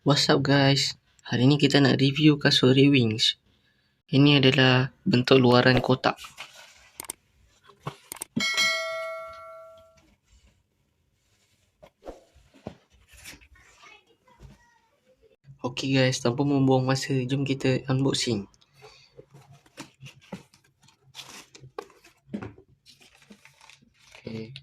What's up guys? Hari ni kita nak review kasut Wings. Ini adalah bentuk luaran kotak. Okay guys, tanpa membuang masa, jom kita unboxing. Okay.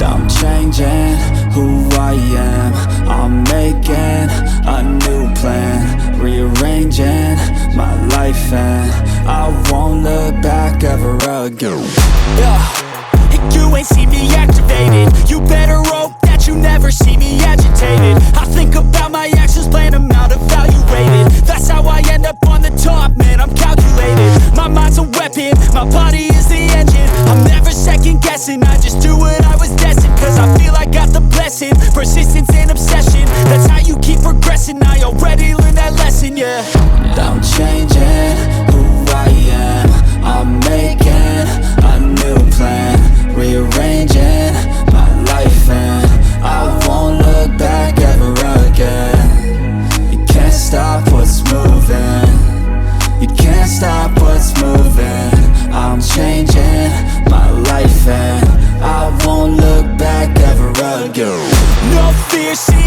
I'm changing who I am. I'm making a new plan, rearranging my life, and I won't look back ever again. Yeah, you ain't see me activated. You better hope that you never see me agitated. I think about my actions, plan them out, evaluated. That's how I end up on the top, man, I'm calculated. My mind's a weapon, my body is the engine. I'm never second guessing, I just do what I was destined. Cause I feel I got the blessing, persistence and obsession. That's how you keep progressing, I already learned that lesson, yeah. I'm changing who I am. I'm making a new plan, rearranging my life, and I won't look back ever again. You can't stop what's moving. You can't stop what's moving. I'm changing my life, and I won't look back ever again. No fear, see